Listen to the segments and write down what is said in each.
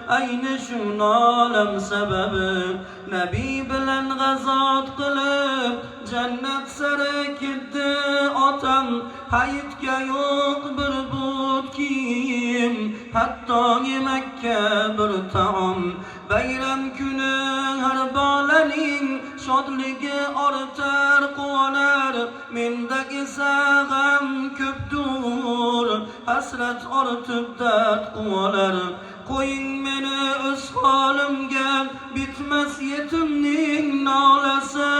ayni shu nolam sababi. Nabiy bilan g'azot qilib jannat sari ketdi otam. Hayitga yo'q bir but kiyim, hatto yemakka bir taom. Bayram kuni har bolaning shodligi ortar quvonar. Menda esa g'am ko'pdur, hasrat ortib dard quvolar. Qo'ying meni o'z holimga, bitmas yetimning nolasi.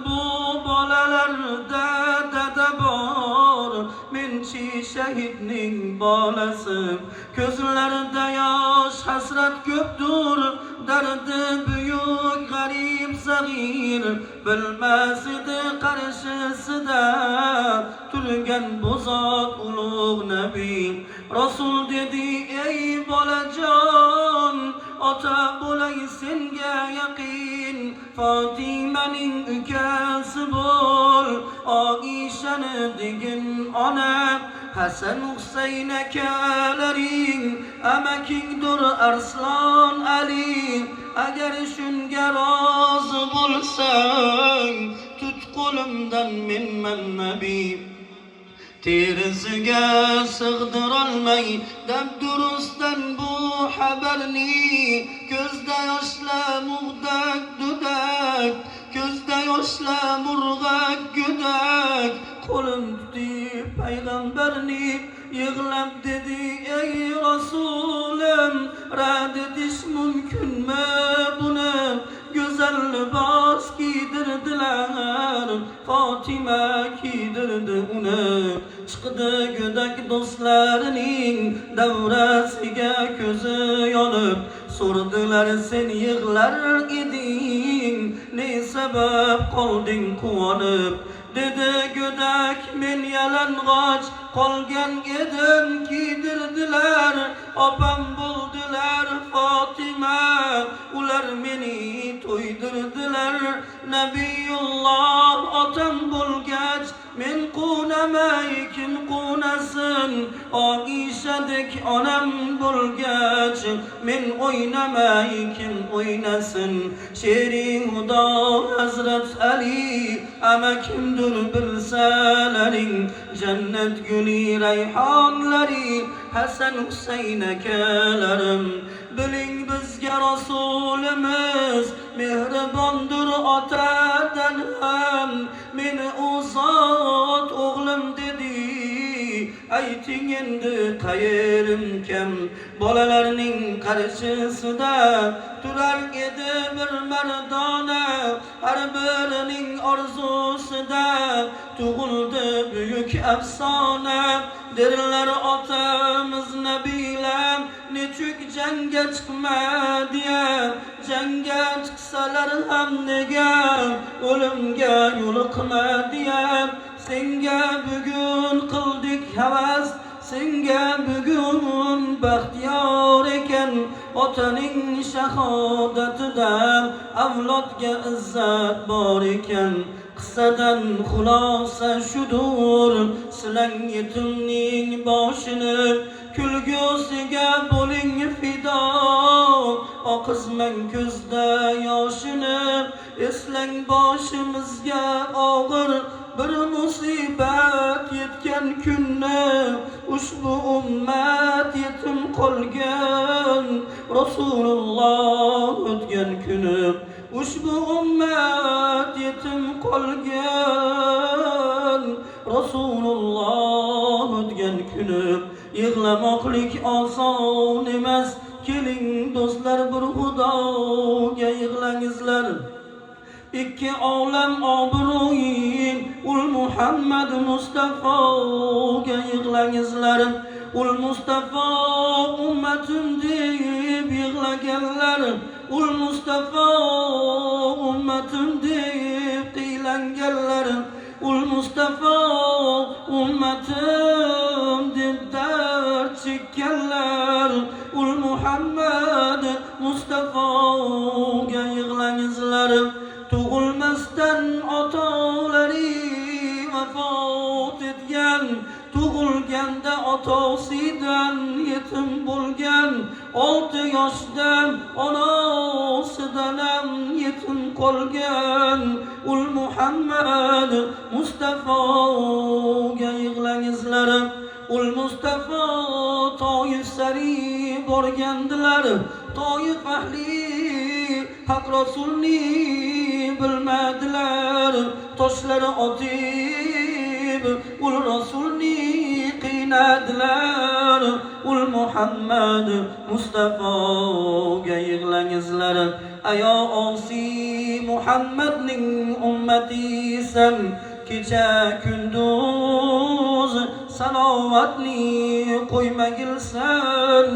Bu bolalarda dada bor, menchi shahidning bolasi. Ko'zlarida yosh hasrat ko'pdur, dardi buyuk g'arib sag'ir. Bilmas edi qarshisida turgan bu zot ulug' nabiy. Rasul dedi ey bolajon, ota bo'lay senga yaqin. Fotimaning ukasi bo'l, Oishani degin ona. Hasan Husayn akalaring, amakingdur Arslon Ali. Agar shunga rozi bo'lsang, tut qo'limdan menman nabiy. Terisiga sig'dirolmay dabdurustdan bu xabarni. Ko'zda yoshlar mug'dak dudak, ko'zda yoshlar murg'ak gudak. Qo'lim tutib payg'ambarni yig'lab dedi ey Rasulim, rad etish mumkinmi buni? Go'zal libos kiydirdilar, Fatima kiydirdi uni. Chiqdi go'dak do'stlarining davrasiga ko'zi yonib. So'rdilar sen yig'lar eding, ne sabab qolding quvonib? Dedi go'dak men yalang'och qolgan edim, kiydirdilar. Opam bo'ldilar Fatima, ular meni to'ydirdilar. Nabiyulloh otam bo'lgach men qunamay kim qunasin? Oishadek onam bo'lgach men o'ynamay kim o'ynasin? Sheri Xudo Hazrat Ali amakimdur bilsalaring, jannat guli rayhonlari Hasan Husayn akalarim. Biling bizga Rasulimiz mehribondur otadan ham. Meni u zot o'g'lim dedi, ayting endi qayerim kam? Bolalarning qarshisida turar edi bir mardona, har birining orzusida tug'ildi buyuk afsona. Derlar otamiz nabiylar nechuk jangga chiqmadi ya, jangga chiqsalar ham nega o'limga yo'liqmadi ya. Senga bugun qildik havas, senga bugun baxtiyor ekan. Otaning shahodatida avlodga izzat bor ekan. Qissadan xulosa shudur, silang yetimning boshini. Kulgusiga bo'ling fido, oqizmang ko'zda yoshini. Eslang boshimizga og'ir bir musibat yetgan kunni. Ushbu ummat yetim qolgan, Rasululloh o'tgan kuni. Ushbu ummat yetim qolgan, Rasululloh o'tgan kuni. Yig'lamoqlik oson emas, keling do'stlar bir Xudoga yig'langizlar. İki olam obro'yin ul Muhammad Mustafoga yig'langizlar. Ul Mustafa ummatim deb yig'laganlar, ul Mustafa ummatim deb qiylanganlar, ul Mustafa ummatim deb dard chekkanlar. Ul Muhammad Mustafoga yig'langizlar. Tug'ilmasdan otalari vafot etgan, tug'ilganda otasidan yetim bo'lgan, 6 yoshdan onasidan ham yetim qolgan ul Muhammad Mustafoga yig'langizlar. Ul Mustafa Toyif sari borgandilar. Toyif ahli haq rasulni bilmadilar. Toshlari otib ul rasulni qiynadilar. Ul Muhammad Mustafoga yig'langizlar. Ayo osi Muhammadning ummatisan, kecha kunduz salovatni qo'ymagilsan.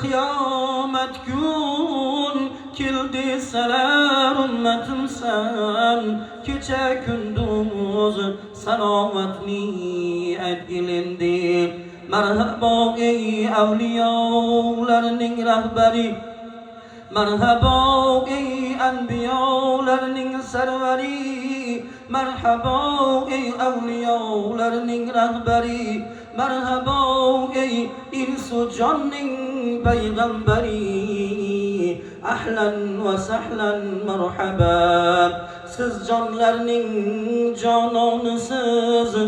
Qiyomat kun keldi salar ummatimsan, kecha kunduz salovatni aytgilindi. Marhabo ey avliyolarning rahbari, marhabo ey anbiyolarning sarvari, marhabo ey avliyolarning rahbari, marhabo ey insu jonning payg'ambari. Ahlan va sahlan marhaba, siz jonlarning jononisiz.